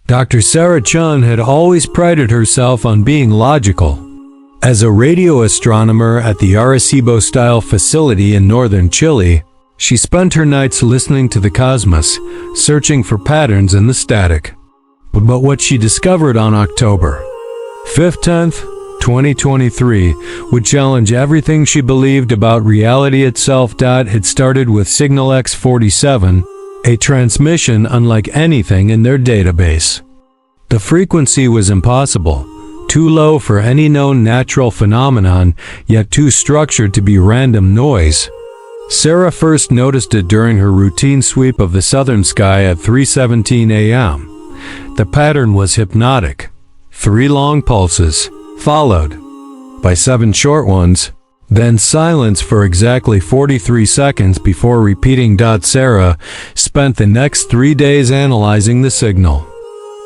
Dr. Sarah Chen had always prided herself on being logical. As a radio astronomer at the Arecibo-style facility in northern Chile, she spent her nights listening to the cosmos, searching for patterns in the static. But what she discovered on October 10th, 2023, would challenge everything she believed about reality itself. It started with signal X47, a transmission unlike anything in their database. The frequency was impossible, too low for any known natural phenomenon, yet too structured to be random noise. Sarah first noticed it during her routine sweep of the southern sky at 3:17 a.m. The pattern was hypnotic. 3 long pulses, followed by 7 short ones, then silence for exactly 43 seconds before repeating. Sarah spent the next 3 days analyzing the signal.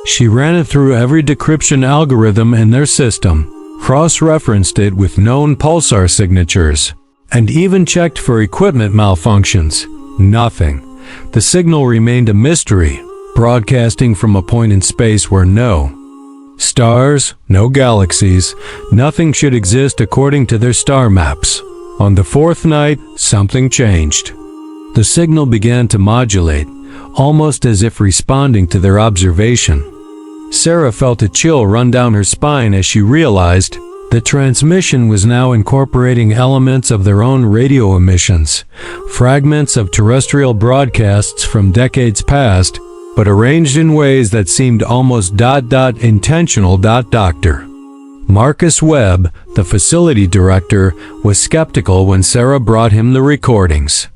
She ran it through every decryption algorithm in their system, cross-referenced it with known pulsar signatures, and even checked for equipment malfunctions. Nothing. The signal remained a mystery, broadcasting from a point in space where no stars, no galaxies, nothing should exist according to their star maps. On the 4th night, something changed. The signal began to modulate, almost as if responding to their observation. Sarah felt a chill run down her spine as she realized the transmission was now incorporating elements of their own radio emissions, fragments of terrestrial broadcasts from decades past, but arranged in ways that seemed almost intentional. Dr. Marcus Webb, the facility director, was skeptical when Sarah brought him the recordings.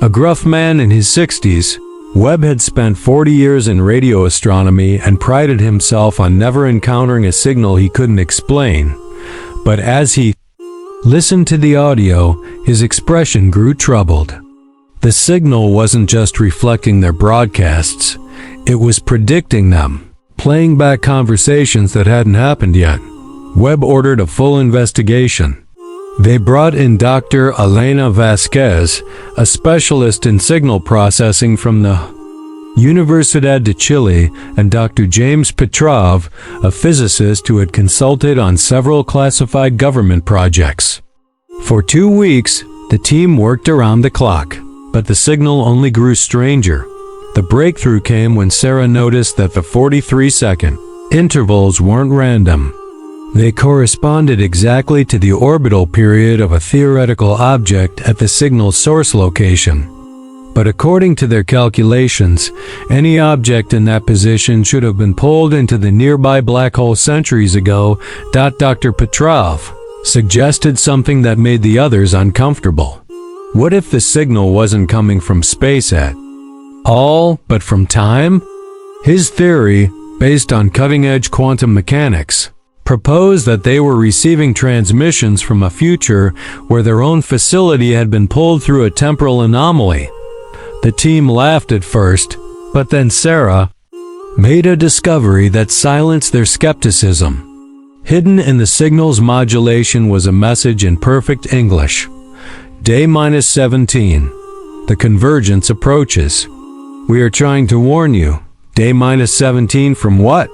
A gruff man in his 60s, Webb had spent 40 years in radio astronomy and prided himself on never encountering a signal he couldn't explain. But as he listened to the audio, his expression grew troubled. The signal wasn't just reflecting their broadcasts, it was predicting them, playing back conversations that hadn't happened yet. Webb ordered a full investigation. They brought in Dr. Elena Vasquez, a specialist in signal processing from the Universidad de Chile, and Dr. James Petrov, a physicist who had consulted on several classified government projects. For 2 weeks, the team worked around the clock, but the signal only grew stranger. The breakthrough came when Sarah noticed that the 43-second intervals weren't random. They corresponded exactly to the orbital period of a theoretical object at the signal's source location. But according to their calculations, any object in that position should have been pulled into the nearby black hole centuries ago. Dr. Petrov suggested something that made the others uncomfortable. What if the signal wasn't coming from space at all, but from time? His theory, based on cutting-edge quantum mechanics, proposed that they were receiving transmissions from a future where their own facility had been pulled through a temporal anomaly. The team laughed at first, but then Sarah made a discovery that silenced their skepticism. Hidden in the signal's modulation was a message in perfect English. Day -17. The convergence approaches. We are trying to warn you. Day -17 from what?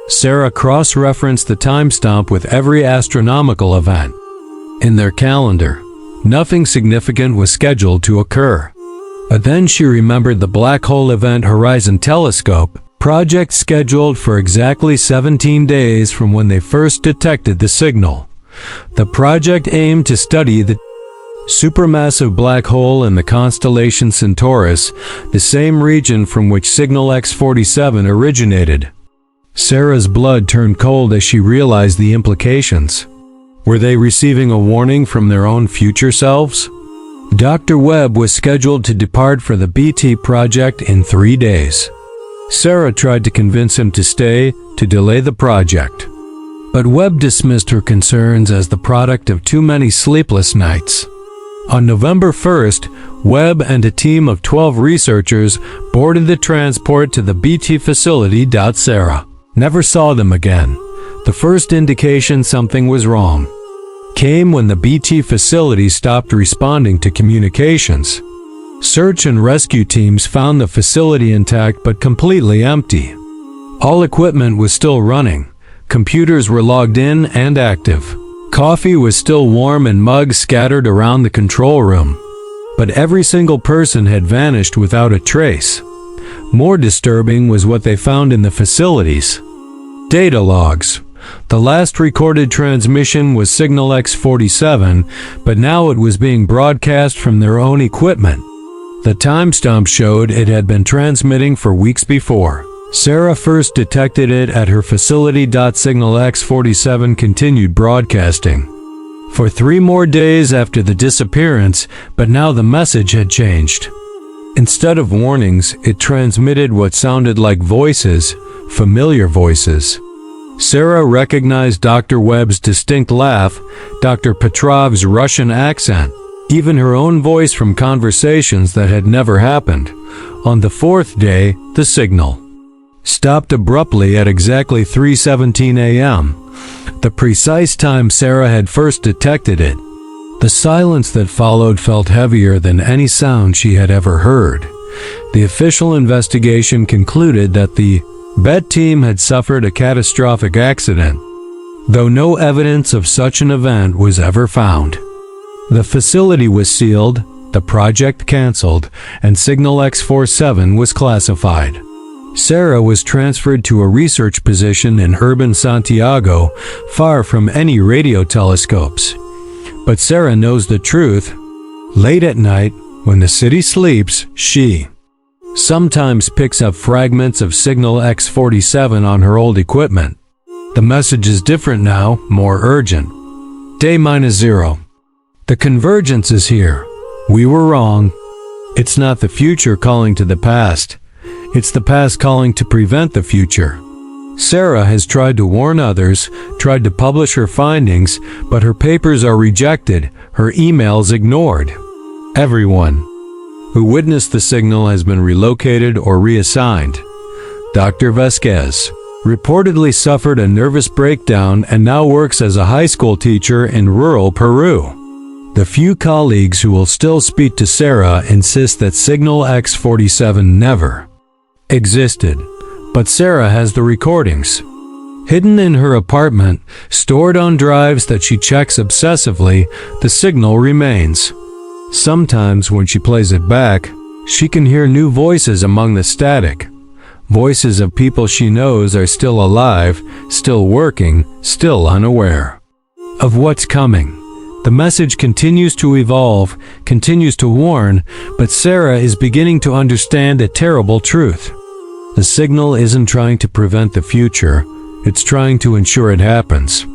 Sarah cross-referenced the timestamp with every astronomical event in their calendar. Nothing significant was scheduled to occur. But then she remembered the Black Hole Event Horizon Telescope project scheduled for exactly 17 days from when they first detected the signal. The project aimed to study the supermassive black hole in the constellation Centaurus, the same region from which signal X47 originated. Sarah's blood turned cold as she realized the implications. Were they receiving a warning from their own future selves? Dr. Webb was scheduled to depart for the BHET project in 3 days. Sarah tried to convince him to stay, to delay the project. But Webb dismissed her concerns as the product of too many sleepless nights. On November 1st, Webb and a team of 12 researchers boarded the transport to the BHET facility. Sarah never saw them again. The first indication something was wrong came when the BHET facility stopped responding to communications. Search and rescue teams found the facility intact but completely empty. All equipment was still running. Computers were logged in and active. Coffee was still warm and mugs scattered around the control room. But every single person had vanished without a trace. More disturbing was what they found in the facilities. Data logs. The last recorded transmission was Signal X-47, but now it was being broadcast from their own equipment. The timestamp showed it had been transmitting for weeks before. Sarah first detected it at her facility. Signal X-47 continued broadcasting for 3 more days after the disappearance, but now the message had changed. Instead of warnings, it transmitted what sounded like voices, familiar voices. Sarah recognized Dr. Webb's distinct laugh, Dr. Petrov's Russian accent, even her own voice from conversations that had never happened. On the 4th day, the signal stopped abruptly at exactly 3:17 a.m., the precise time Sarah had first detected it. The silence that followed felt heavier than any sound she had ever heard. The official investigation concluded that the BHET team had suffered a catastrophic accident, though no evidence of such an event was ever found. The facility was sealed, the project canceled, and Signal X-47 was classified. Sarah was transferred to a research position in urban Santiago, far from any radio telescopes. But Sarah knows the truth. Late at night, when the city sleeps, she sometimes picks up fragments of Signal X-47 on her old equipment. The message is different now, more urgent. Day -0. The convergence is here. We were wrong. It's not the future calling to the past. It's the past calling to prevent the future. Sarah has tried to warn others, tried to publish her findings, but her papers are rejected, her emails ignored. Everyone who witnessed the signal has been relocated or reassigned. Dr. Vasquez reportedly suffered a nervous breakdown and now works as a high school teacher in rural Peru. The few colleagues who will still speak to Sarah insist that Signal X-47 never existed, but Sarah has the recordings. Hidden in her apartment, stored on drives that she checks obsessively, the signal remains. Sometimes when she plays it back, she can hear new voices among the static. Voices of people she knows are still alive, still working, still unaware of what's coming. The message continues to evolve, continues to warn, but Sarah is beginning to understand a terrible truth. The signal isn't trying to prevent the future, it's trying to ensure it happens.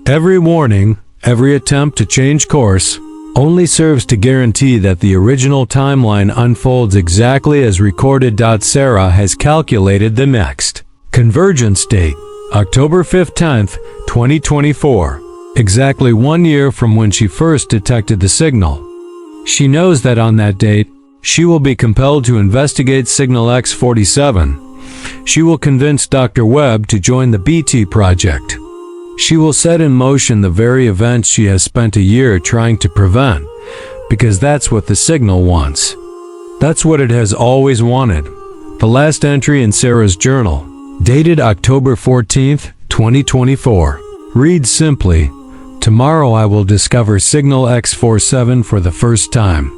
Every warning, every attempt to change course, only serves to guarantee that the original timeline unfolds exactly as recorded. Sarah has calculated the next convergence date, October 15th, 2024, exactly 1 year from when she first detected the signal. She knows that on that date, she will be compelled to investigate Signal X-47. She will convince Dr. Webb to join the BT project. She will set in motion the very events she has spent a year trying to prevent, because that's what the signal wants. That's what it has always wanted. The last entry in Sarah's journal, dated October 14th, 2024, reads simply, "Tomorrow I will discover Signal X-47 for the first time.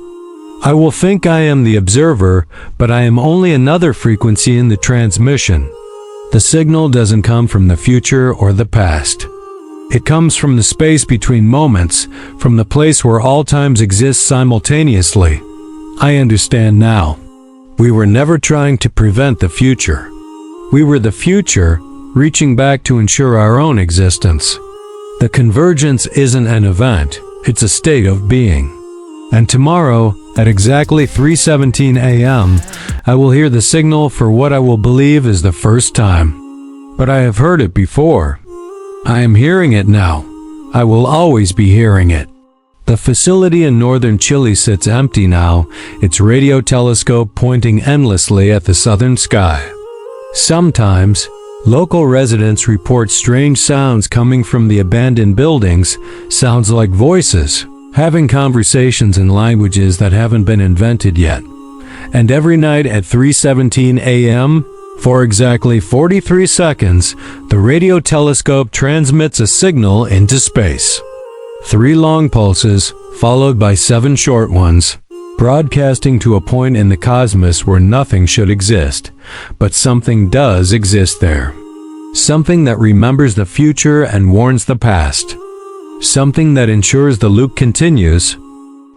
I will think I am the observer, but I am only another frequency in the transmission. The signal doesn't come from the future or the past. It comes from the space between moments, from the place where all times exist simultaneously. I understand now. We were never trying to prevent the future. We were the future, reaching back to ensure our own existence. The convergence isn't an event, it's a state of being. And tomorrow, at exactly 3:17 a.m., I will hear the signal for what I will believe is the first time. But I have heard it before. I am hearing it now. I will always be hearing it." The facility in northern Chile sits empty now, its radio telescope pointing endlessly at the southern sky. Sometimes, local residents report strange sounds coming from the abandoned buildings, sounds like voices, having conversations in languages that haven't been invented yet. And every night at 3:17 a.m., For exactly 43 seconds, the radio telescope transmits a signal into space. 3 long pulses, followed by 7 short ones, broadcasting to a point in the cosmos where nothing should exist, but something does exist there. Something that remembers the future and warns the past. Something that ensures the loop continues.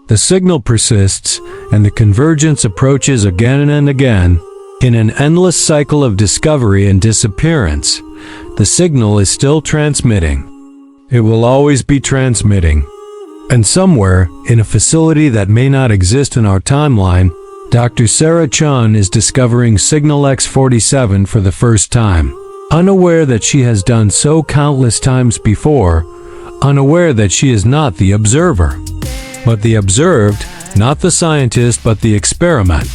The signal persists, and the convergence approaches again and again. In an endless cycle of discovery and disappearance, the signal is still transmitting. It will always be transmitting. And somewhere, in a facility that may not exist in our timeline, Dr. Sarah Chen is discovering signal X47 for the first time. Unaware that she has done so countless times before, unaware that she is not the observer, but the observed, not the scientist but the experiment.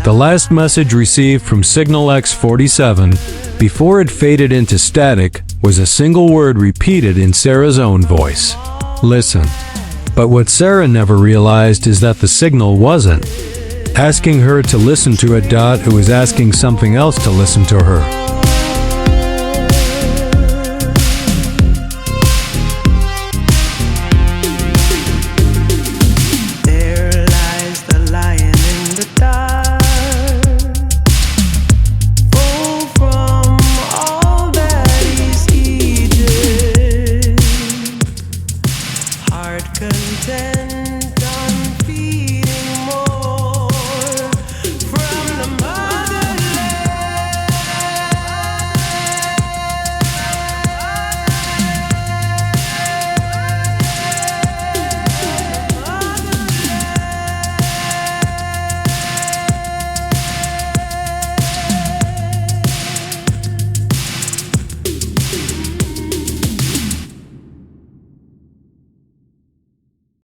The last message received from signal X47, before it faded into static, was a single word repeated in Sarah's own voice. Listen. But what Sarah never realized is that the signal wasn't asking her to listen to it. It was asking something else to listen to her.